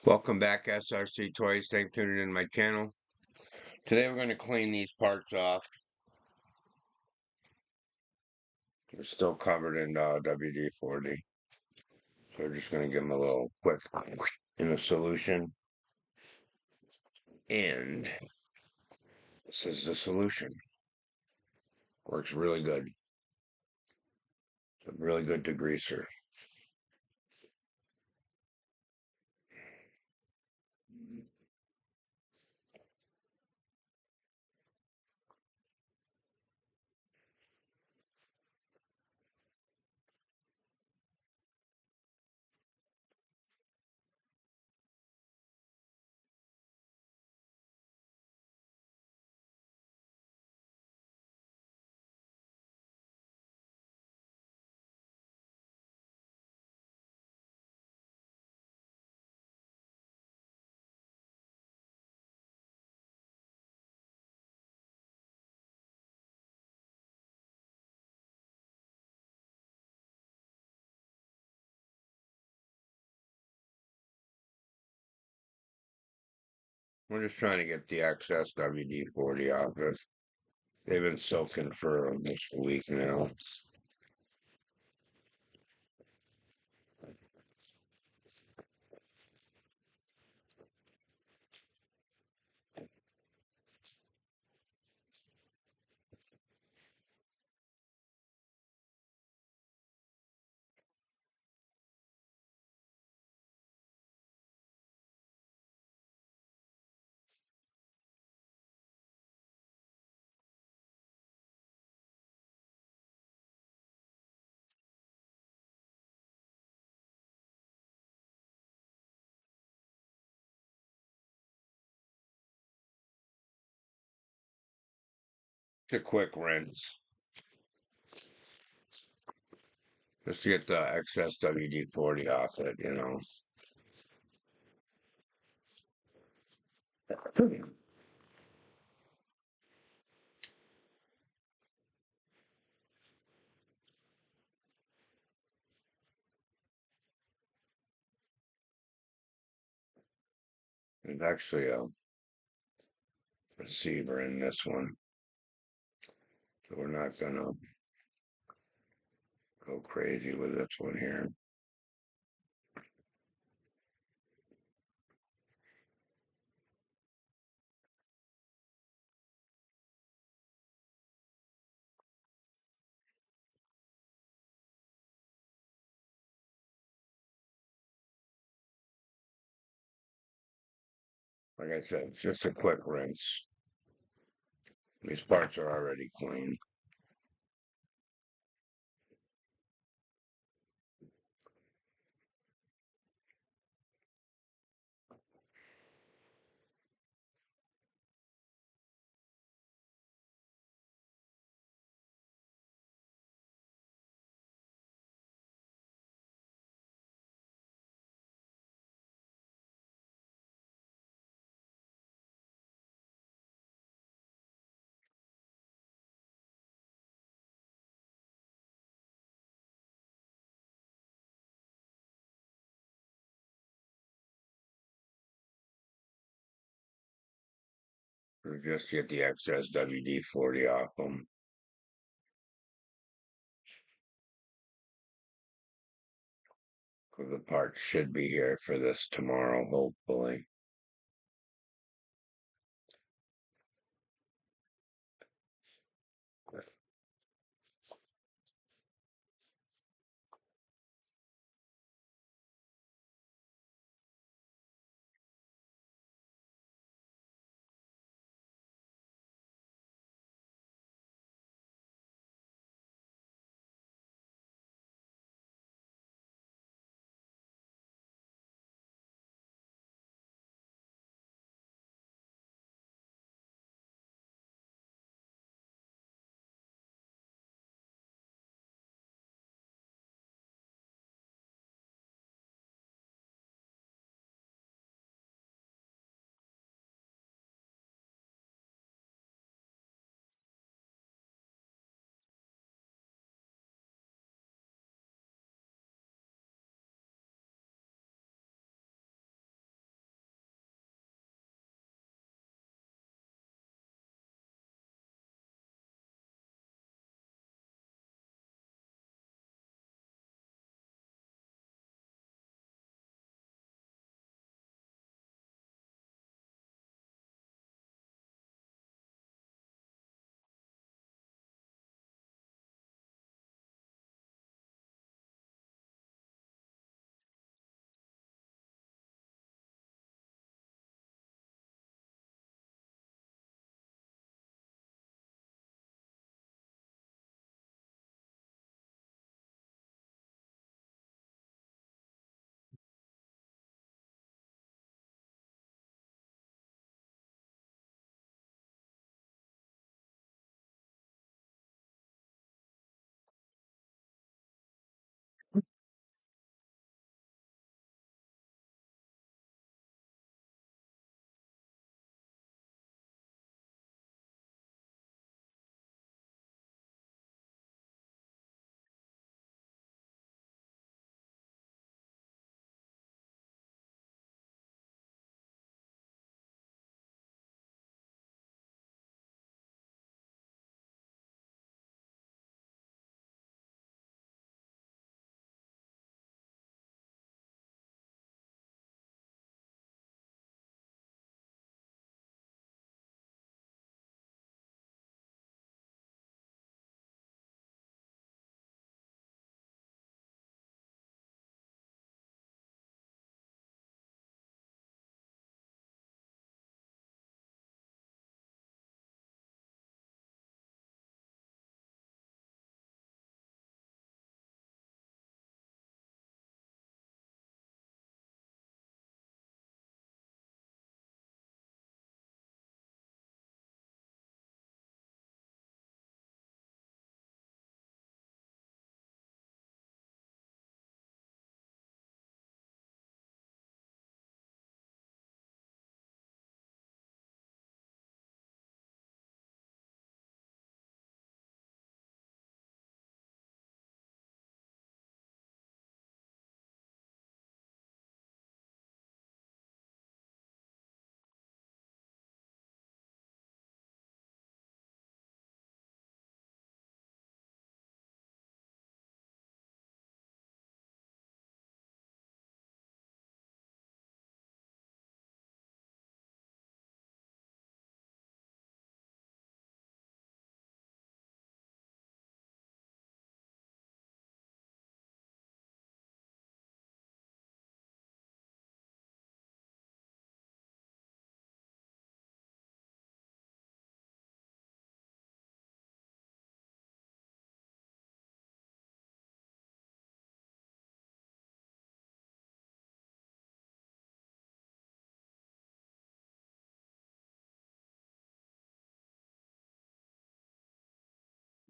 Welcome back, SRC Toys. Thanks for tuning in my channel. Today we're going to clean these parts off. They're still covered in WD-40. So we're just going to give them a little quick in a solution. And this is the solution. Works really good. It's a really good degreaser. We're just trying to get the excess WD-40 off it. They've been soaking for almost a week now. It's a quick rinse. Just to get the excess WD-40 off it. There's actually a receiver in this one, so we're not gonna go crazy with this one here. Like I said, it's just a quick rinse. These parts are already clean. We just get the excess WD-40 off them. Because the parts should be here for this tomorrow, hopefully.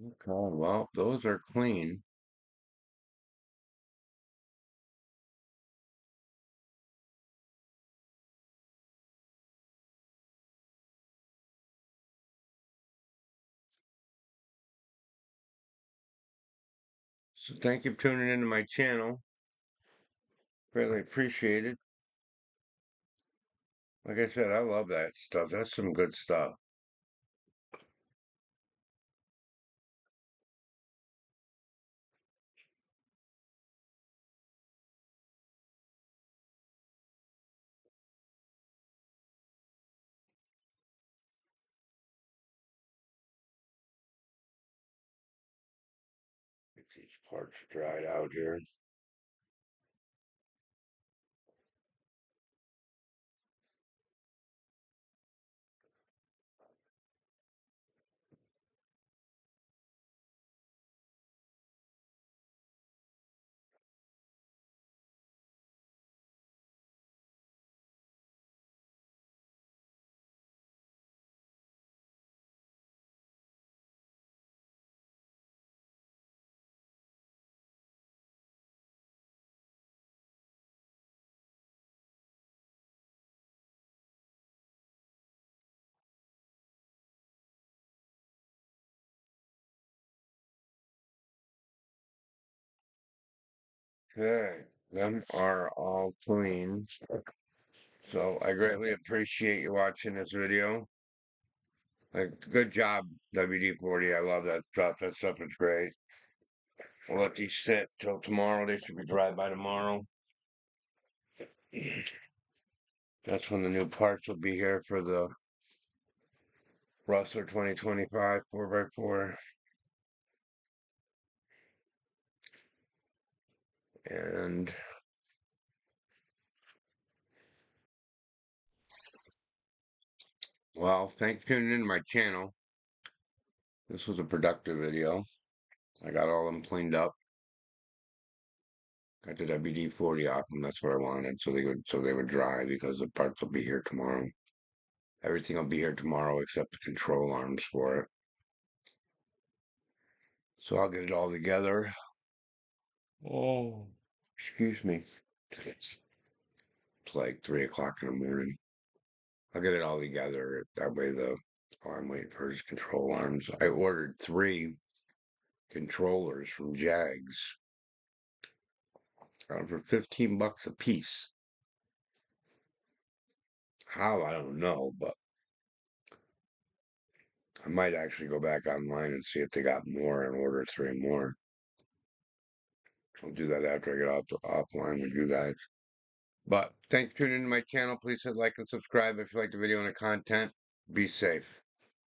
Okay, well, those are clean. So thank you for tuning into my channel. Really appreciate it. Like I said, I love that stuff. That's some good stuff. Get these parts dried out here. Okay, them are all clean. So I greatly appreciate you watching this video. Like, good job, WD-40. I love that stuff. That stuff is great. We'll let these sit till tomorrow. They should be dry by tomorrow. That's when the new parts will be here for the Rustler 2025 4x4. And, well, thanks for tuning into my channel. This was a productive video. I got all of them cleaned up. Got the WD-40 off them. That's what I wanted, so they would dry because the parts will be here tomorrow. Everything will be here tomorrow except the control arms for it. So I'll get it all together. Oh, excuse me. It's like 3 o'clock in the morning. I'll get it all together. That way oh, I'm waiting for his control arms. I ordered 3 controllers from Jags for $15 a piece. How, I don't know, but I might actually go back online and see if they got more and order 3 more. I'll do that after I get offline with you guys. But thanks for tuning into my channel. Please hit like and subscribe if you like the video and the content. Be safe.